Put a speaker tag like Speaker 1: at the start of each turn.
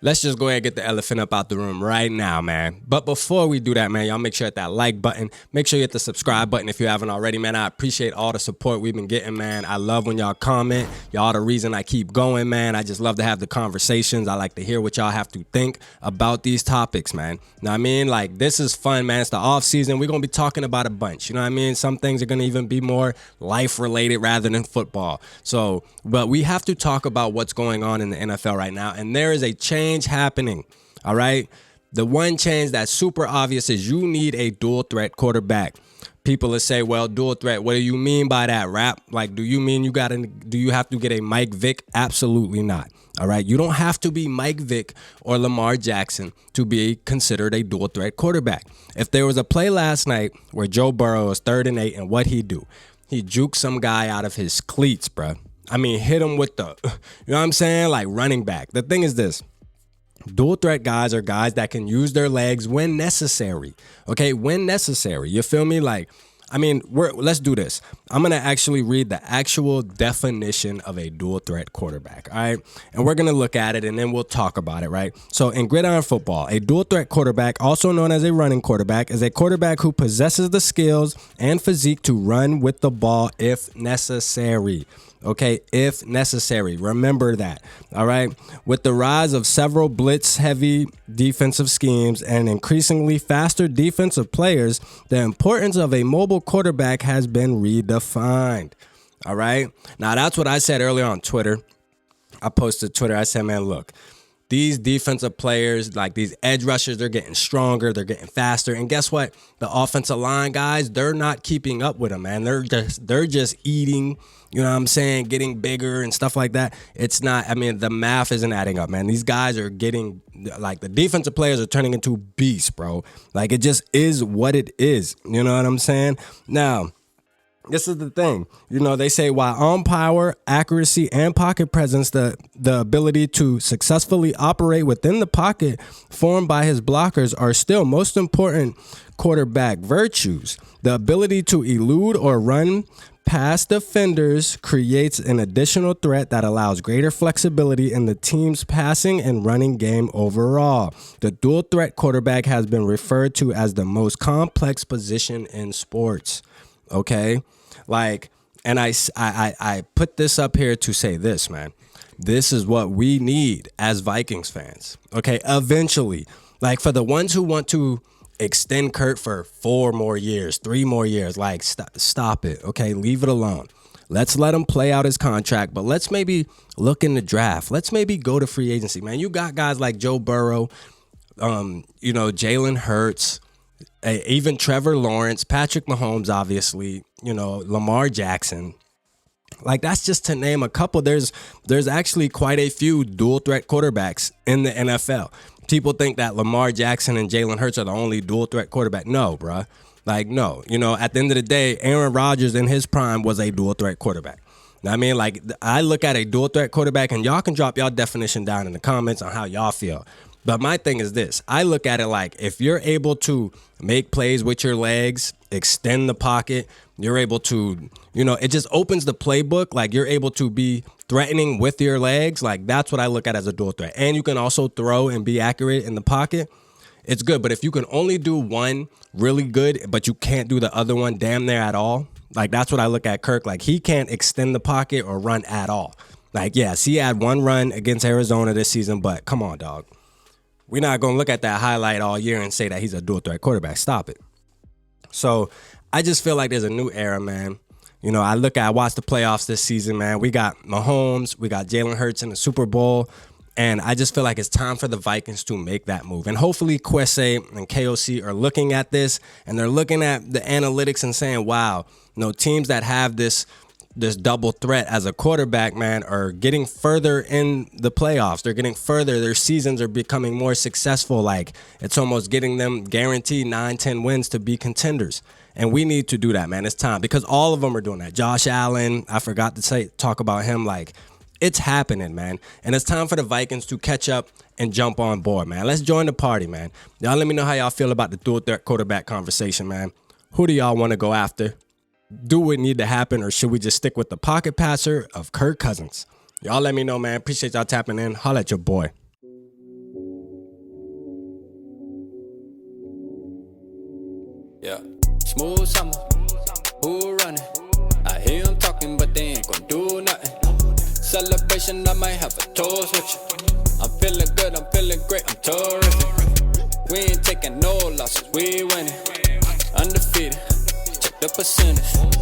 Speaker 1: Let's just go ahead and get the elephant up out the room right now, man. But before we do that, man, y'all make sure hit that like button. Make sure you hit the subscribe button if you haven't already, man. I appreciate all the support we've been getting, man. I love when y'all comment. Y'all the reason I keep going, man. I just love to have the conversations. I like to hear what y'all have to think about these topics, man. Know what I mean? Like, this is fun, man. It's the off season. We're going to be talking about a bunch. You know what I mean? Some things are going to even be more life related rather than football. So, but we have to talk about what's going on in the NFL right now. And there is a change happening. All right. The one change that's super obvious is you need a dual threat quarterback. People will say, well, dual threat, what do you mean by that, Rap? Like, do you mean do you have to get a Mike Vick? Absolutely not. All right. You don't have to be Mike Vick or Lamar Jackson to be considered a dual threat quarterback. If there was a play last night where Joe Burrow was 3rd and 8, and what he do? He juked some guy out of his cleats, bruh. I mean, hit him with the, you know what I'm saying? Like running back. The thing is this. Dual threat guys are guys that can use their legs when necessary. Okay, when necessary. You feel me? Like, I mean, let's do this. I'm going to actually read the actual definition of a dual threat quarterback, all right? And we're going to look at it and then we'll talk about it, right? So in gridiron football, a dual threat quarterback, also known as a running quarterback, is a quarterback who possesses the skills and physique to run with the ball if necessary. Okay, if necessary. Remember that. All right. With the rise of several blitz heavy defensive schemes and increasingly faster defensive players, the importance of a mobile quarterback has been redefined. All right. Now, that's what I said earlier on Twitter. I posted Twitter. I said, man, look, these defensive players, like these edge rushers, they're getting stronger. They're getting faster. And guess what? The offensive line guys, they're not keeping up with them, man. They're just eating, you know what I'm saying, getting bigger and stuff like that. It's not, I mean, the math isn't adding up, man. These guys are getting, like, the defensive players are turning into beasts, bro. Like, it just is what it is. You know what I'm saying? Now, this is the thing. You know, they say while arm power, accuracy, and pocket presence, the ability to successfully operate within the pocket formed by his blockers are still most important quarterback virtues. The ability to elude or run past defenders creates an additional threat that allows greater flexibility in the team's passing and running game overall. The dual threat quarterback has been referred to as the most complex position in sports. Okay? Like, and I put this up here to say this, man. This is what we need as Vikings fans. Okay, eventually. Like, for the ones who want to extend Kurt for 4 more years, 3 more years, like, stop it. Okay, leave it alone. Let's let him play out his contract, but let's maybe look in the draft. Let's maybe go to free agency, man. You got guys like Joe Burrow, you know, Jalen Hurts, even Trevor Lawrence, Patrick Mahomes, obviously, you know, Lamar Jackson. Like, that's just to name a couple. There's actually quite a few dual threat quarterbacks in the NFL. People think that Lamar Jackson and Jalen Hurts are the only dual threat quarterback. No, bruh. Like, no. You know, at the end of the day, Aaron Rodgers in his prime was a dual threat quarterback. Now, I mean, like, I look at a dual threat quarterback, and y'all can drop y'all definition down in the comments on how y'all feel. But my thing is this. I look at it like, if you're able to make plays with your legs, extend the pocket, you're able to, you know, it just opens the playbook. Like, you're able to be threatening with your legs. Like, that's what I look at as a dual threat. And you can also throw and be accurate in the pocket. It's good. But if you can only do one really good, but you can't do the other one damn near at all, like, that's what I look at Kirk. Like, he can't extend the pocket or run at all. Like, yes, he had one run against Arizona this season, but come on, dog. We're not going to look at that highlight all year and say that he's a dual threat quarterback. Stop it. So I just feel like there's a new era, man. You know, I watched the playoffs this season, man. We got Mahomes, we got Jalen Hurts in the Super Bowl, and I just feel like it's time for the Vikings to make that move. And hopefully Kwesi and KOC are looking at this, and they're looking at the analytics and saying, wow, you know, teams that have this double threat as a quarterback, man, are getting further in the playoffs. They're getting further. Their seasons are becoming more successful. Like, it's almost getting them guaranteed 9-10 wins to be contenders. And we need to do that, man. It's time, because all of them are doing that. Josh Allen, I forgot to talk about him. Like, it's happening, man. And it's time for the Vikings to catch up and jump on board, man. Let's join the party, man. Y'all let me know how y'all feel about the dual threat quarterback conversation, man. Who do y'all want to go after? Do what need to happen, or should we just stick with the pocket passer of Kirk Cousins? Y'all let me know, man. Appreciate y'all tapping in. Holla at your boy.
Speaker 2: Yeah, smooth summer, who running? I hear them talking, but they ain't gon' do nothing. Celebration, I might have a toast with you. I'm feeling good, I'm feeling great, I'm terrific. We ain't taking no losses, we winning. Undefeated, check the percentage.